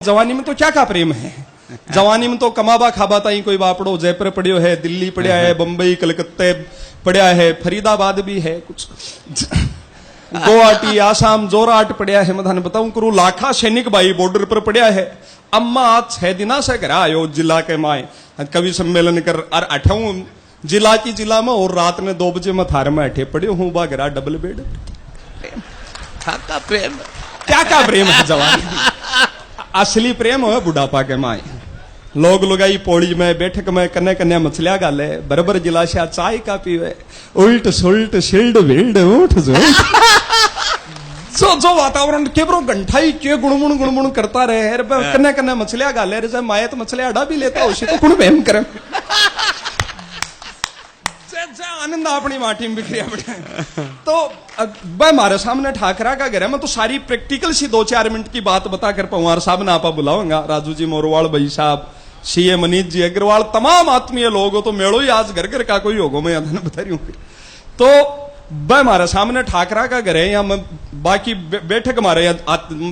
जवानी में तो क्या प्रेम है। जवानी में तो कमाबा खाबा ताई कोई बापड़ो जयपुर पड़ियो है, दिल्ली पड़िया है, बंबई कलकत्ते पड़िया है, फरीदाबाद भी है, कुछ गुवाहाटी आसाम जोराट पड़िया है। मैं थाने बताऊं करूं लाखा सैनिक भाई बॉर्डर पर पड़िया है। अम्मा आज 6 दिना से घर आयो जिला के माए कवि सम्मेलन कर और अठाऊ जिला की जिला में और रात ने 2 बजे मैं थार में अठे पड़ियो हूं बा घरा डबल बेड। प्रेम क्या प्रेम है जवानी। असली प्रेम है बुढ़ापा के माए। लोग लुगाई पौड़ी में बैठक में कन्ने कन्ने मछलियां गाले बरबर जिलाशा चाय का पीवे उल्ट सुल्ट शिल्ड विल्ड उठ जो वातावरण केवरो घंटाई के गुणमुण करता रहे कन्ने कन्ने मछलियां गाले रे माए तो मछलियां अड़ा भी लेता उसी तो कुण प्रेम करे आनंद अपनी माटी में बिखरिया बैठे। तो भाई हमारे सामने ठाकरा का घर है। मैं तो सारी प्रैक्टिकल सी 2-4 मिनट की बात बता कर पवार साहब ने आपा बुलाऊंगा, राजू जी मोरवाल भाई साहब, सीए मनीष जी अग्रवाल, तमाम आत्मीय लोग हो। तो मेड़ो ही आज घर घर का कोई होगो मैं याद बता रही हूँ। तो भाई हमारे सामने ठाकरा का घर है या बाकी बैठक हमारे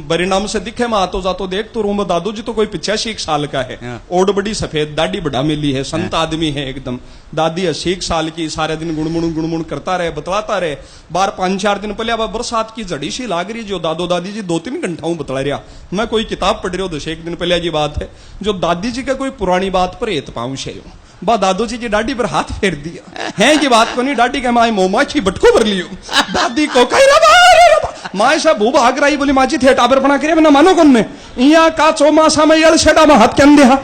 परिणाम से दिखे मैं आतो जातो देख तो रूम दादू जी तो कोई 85 साल का है, ओड बड़ी सफेद दाढ़ी बढ़ा मिली है, संत आदमी है एकदम। दादी 80 साल की, सारे दिन गुणमुण करता रहे बतलाता रहे। बार 5-4 दिन पहले अब बरसात की जड़ी सी लाग रही जो दादो दादी जी 2-3 घंटा बतला रहा। मैं कोई किताब पढ़ रही हूँ 10 दिन पहले की बात है जो दादी जी का कोई पुरानी बात पर एत पाऊं से बा दादू जी की डाडी पर हाथ फेर दिया है कि बात को नहीं डाडी के माए मोमा की बटको भर लियो दादी को कही माए साहब भूब आग रही बोली माजी थे टाबर बना करे ना मानो कौन में यहाँ का चौमासा में यल शेडा में हाथ के देहा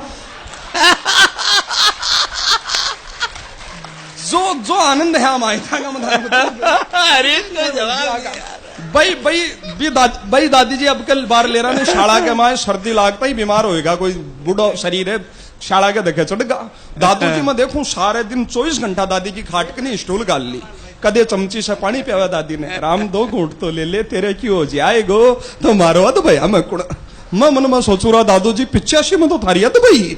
जो आनंद है हमारे भाई दादी जी अब कल बार ले रहा ने शाला के माए सर्दी लागता ही बीमार होएगा कोई बूढ़ो शरीर है शाला के देखे चढ़गा। दादू जी मैं देखूं सारे दिन 24 घंटा दादी की खाट के नहीं स्टूल गाल ली, कदे चमची से पानी पियावा दादी ने, राम 2 घूंट तो ले ले तेरे की हो जाएगो तो मारो तो भैया मैं कुड़ा मैं मन में सोचू रहा दादू जी 85 में तो थारिया तो भाई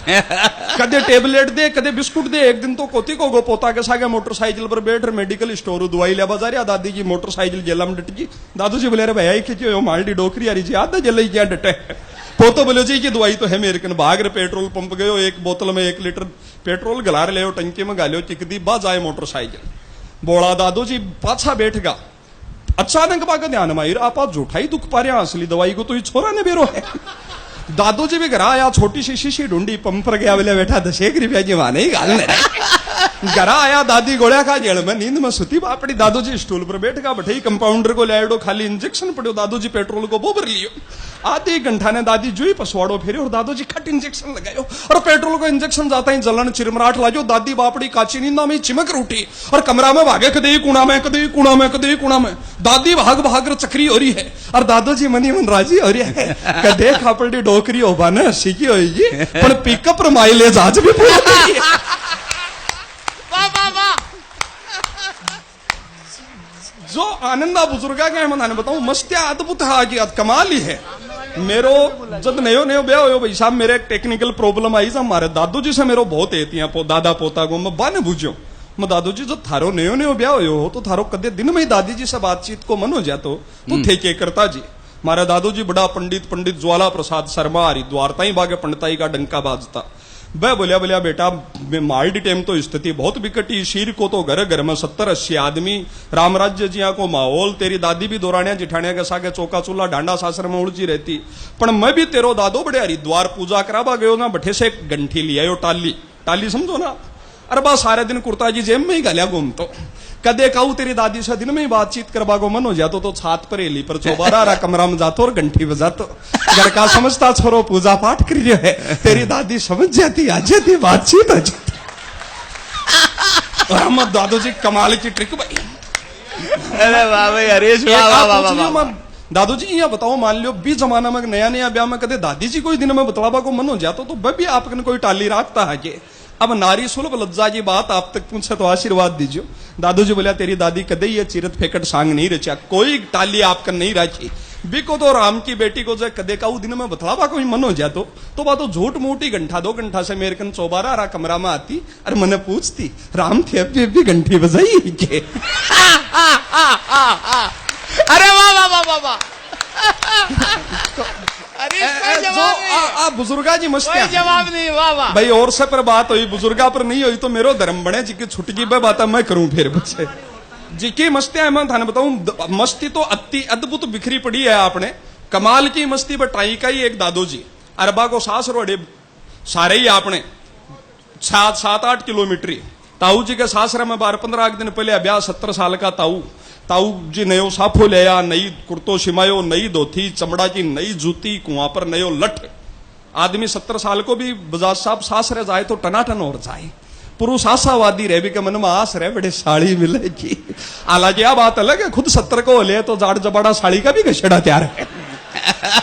कदे टेबलेट दे कदे बिस्कुट दे। एक दिन तो कोती को गो पोता के सागे मोटरसाइकिल पर बैठ मेडिकल स्टोर दवाई ले बाजार या दादी की मोटरसाइकिल जेला में डट गई। दादू जी बोले भैया खींचो माल्टी डोकरी आ रही जी आधा जल क्या डटे पोतो बोले जी की दवाई तो है मेरे कन भाग रे पेट्रोल पंप गयो 1 बोतल में 1 लीटर पेट्रोल गलार ले टंकी में गालियो चिक दी बा जाए मोटरसाइकिल बोला दादू जी पाछा बैठ गा। अचानक बाग ध्यान में आप झूठा ही दुख पा रहे असली दवाई को तो ये छोरा ने बेरो है। दादू जी भी घर आया छोटी सी शीशी ढूंढी पंप पर गया बोले बैठा 10 रुपया की वहां नहीं गाल घर आया दादी गोलिया खा जेल में नींद में सुती बापड़ी। दादू जी स्टूल पर बैठ गया बैठे कंपाउंडर को ले खाली इंजेक्शन पड़ो दादू जी पेट्रोल को बोबर लियो। आधे घंटा ने दादी जो ही पसवाड़ो फेरे और दादू जी खट इंजेक्शन लगायो और पेट्रोल को इंजेक्शन जाता ही जलन चिरमराट लाजो। दादी बापड़ी काची नींदा में चिमक रूठी और कमरा में भागे कदे कूणा में कदे कूणा में कदे कूणा में दादी भाग चक्री हो रही है और दादू जी मनी मन राजी हो रही है कदे खापड़ी डोकरी हो बाने सीखी होगी पर पिकअप और माइलेज आज भी पूरी जो आनंदा बुजुर्गा के मैं बताऊं मस्तिया अद्भुत है कि कमाल ही है। मेरो जब नयो ब्याह हो भाई साहब मेरे टेक्निकल प्रॉब्लम आई हमारे दादू जी से मेरो बहुत एतियां दादा पोता को मैं बाने बुझो मैं दादू जी जब थारो नयो ब्याह हो तो थारो कदे दिन में ही दादी जी से बातचीत को मन हो जातो तो ठेके करता जी। मारे दादू जी बड़ा पंडित ज्वाला प्रसाद शर्मा हरिद्वार ताई बागे पंडिताई का डंका बाजता वह बोलिया बेटा माल्टी टाइम तो स्थिति बहुत बिकटी शीर को तो घर में 70-80 आदमी राम राज्य जिया को माहौल तेरी दादी भी दौरानिया जिठानिया के सागे चौका चूल्हा डांडा सासर में उलझी रहती पर मैं भी तेरो दादो बड़े हरिद्वार पूजा कराबा गयो ना बठे से एक गंठी लिया टाली समझो ना। अरे बा सारे दिन कुर्ता जी जेब में ही गलिया घूम तो कदे कहू तेरी दादी से दिन में ही बातचीत करवा को मन हो जातो तो छात पर एली पर चौबारा कमरा में जातो और घंटी बजातो घर का समझता छोरो पूजा पाठ कर रही है तेरी दादी समझ जाती आ जाती बातचीत हो जाती। और हम दादू जी कमाल की ट्रिक भाई। अरे वाह भाई हरीश दादू जी यहाँ बताओ मान लो 20 जमाना में नया ब्याह में कदे दादी जी कोई दिन में बतलावा को मन हो जातो तो वह भी आपने कोई टाली रखता है कि अब नारी सुलभ लज्जा की बात आप तक पूछे तो आशीर्वाद दीजिए। दादू जी बोलिया तेरी दादी कदे ये चिरत फेकट सांग नहीं रचा कोई टाली आपका नहीं रखी बिको तो राम की बेटी को जो कदे का दिन में बतलावा कोई मन हो जातो तो बात तो झूठ मूठी 1-2 घंटा से मेरे कन चौबारा रहा कमरा में आती और मैंने पूछती राम थे अभी घंटी बजाई के अरे वाह वाह वाह वाह हरीश कोई जवाब नहीं, बुजुर्गा जी मस्ती कोई जवाब नहीं, वाह वाह। भाई और से पर बात हुई बुजुर्गा पर नहीं हुई तो मेरो धर्म बने जी की छुटकी पे बात मैं करूं फिर बच्चे जी की मस्तियां मैं थाने बताऊं। मस्ती तो अति अद्भुत बिखरी पड़ी है आपने। कमाल की मस्ती बटाई का ही एक दादो जी अरबा को सास रोड़े सारे ही आपने 7-8 किलोमीटर ताऊ जी के सासरा में 12-15 दिन पहले ब्याह 70 साल का ताऊ जी नयो साफो लिया, नई कुर्तो शिमायो, नई धोती, चमड़ा की नई जूती, कुआं पर नयो लठ। आदमी 70 साल को भी बजाज साहब सासरे जाए तो टनाटन और जाए। पुरुष आशावादी रहे भी के मन में आस रहे बड़े साड़ी मिलेगी। हालांकि यह बात अलग है, खुद 70 को ले तो जाड़ जबाड़ा साड़ी का भी कचड़ा तैयार है।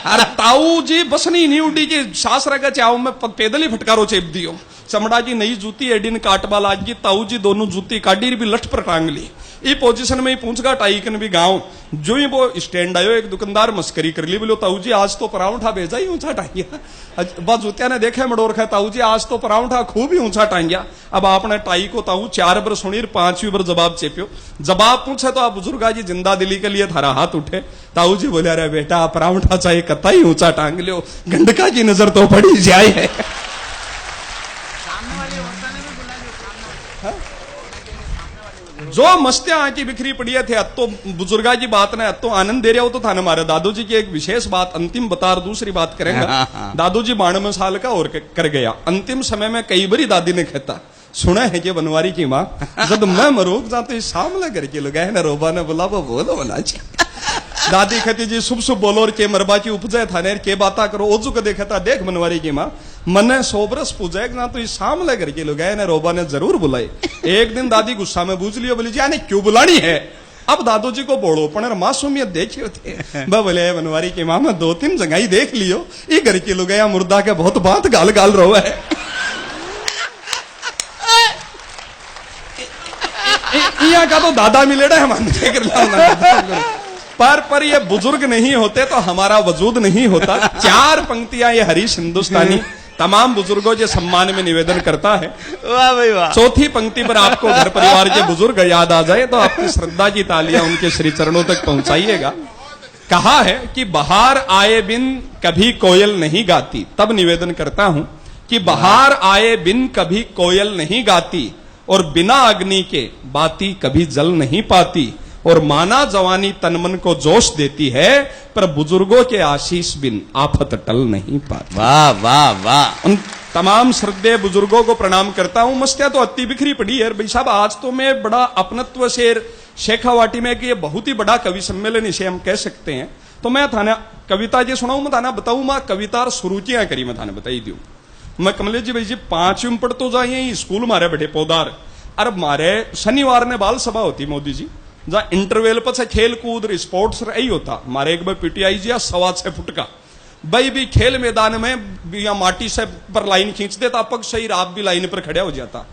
अरे ताऊ जी बसनी नहीं उड़ी की सासरा का चाव में पैदल ही फटकारो चेप दियो। चमड़ा की नई जूती एडिन काटबा लागी, ताऊ जी दोनों जूती काटी भी लठ पर टांग ली। ई पोजीशन में ही पूछगा टाइकन भी गांव जो ही वो स्टैंड आयो एक दुकानदार मस्करी कर ली, बोलो ताऊ जी आज तो पराउठा भेजा ही ऊंचा टांगिया। बस जूतिया ने देखे मडोर खा ताऊ जी आज तो पराउठा खूब ही ऊंचा टांगिया। अब आपने टाई को ताऊ 4 बार सुनी 5वीं बार जवाब चेपियो। जवाब पूछे तो आप बुजुर्गा जी जिंदा दिली के लिए थारा हाथ उठे। ताऊ जी बोले अरे बेटा पराउठा चाहे कत्ता ही ऊंचा टांग लियो, गंडका की नजर तो पड़ी जाए है। जो मस्तियां आकी बिखरी पड़ी थे तो बुजुर्गा की बात ने तो आनंद दे रहे हो तो थाने मारे दादू जी की एक विशेष बात अंतिम बता और दूसरी बात करेंगे। दादू जी 92 साल का और कर गया। अंतिम समय में कई बारी दादी ने कहता सुना है कि बनवारी की माँ जब मैं मरूक जा तो सामने करके लोग है ना रोबा ने बोला वो बोलो बना दादी कहती जी शुभ शुभ बोलो और के मरबा की उपजय थाने के बाता करो। ओजू को देखा था देख बनवारी की माँ मने 100 बरस पूजा ना तो सामने करके लोग है ना रोबा ने जरूर बुलाई। एक दिन दादी गुस्सा में बूझ लियो बोली जी आने क्यों बुलानी है। अब दादू जी को बोलो पर मासूमियत देखियो थे बोले बनवारी की माँ मैं 2-3 जगह ही देख लियो ये घर के लोग मुर्दा के बहुत बात गाल गाल रो है। यहाँ का तो दादा मिलेड़ा है मान पर ये बुजुर्ग नहीं होते तो हमारा वजूद नहीं होता। 4 पंक्तियां ये हरीश हिंदुस्तानी तमाम बुजुर्गों के सम्मान में निवेदन करता है। वाह भाई वाह। चौथी पंक्ति पर आपको घर परिवार के बुजुर्ग याद आ जाए तो आपकी श्रद्धा की तालियां उनके श्री चरणों तक पहुंचाइएगा। कहा है कि बहार आए बिन कभी कोयल नहीं गाती, तब निवेदन करता हूं कि बहार आए बिन कभी कोयल नहीं गाती और बिना अग्नि के बाती कभी जल नहीं पाती और माना जवानी तनमन को जोश देती है पर बुजुर्गों के आशीष बिन आफत टल नहीं पाती। वाह वाह वाह। उन तमाम श्रद्धेय बुजुर्गों को प्रणाम करता हूं। मस्तियां तो अति बिखरी पड़ी है भाई साहब। आज तो मैं बड़ा अपनत्व से शेखावाटी में कि ये बहुत ही बड़ा कवि सम्मेलन इसे हम कह सकते हैं। तो मैं थाना कविता जी सुनाऊं, मैं थाना बताऊं मैं कविता सुरुचियां करी मैं थाने बताई दू। मैं कमलेश जी भाई जी 5वीं पढ़ तो जाइए स्कूल मारे बैठे पौधार। अरे मारे शनिवार ने बाल सभा होती मोदी जी जहाँ इंटरवेल पर से खेल कूद स्पोर्ट्स यही होता। हमारे एक बार पीटीआई जी 6.25 फुट का भाई भी खेल मैदान में या माटी से पर लाइन खींच देता पग सही आप भी लाइन पर खड़ा हो जाता।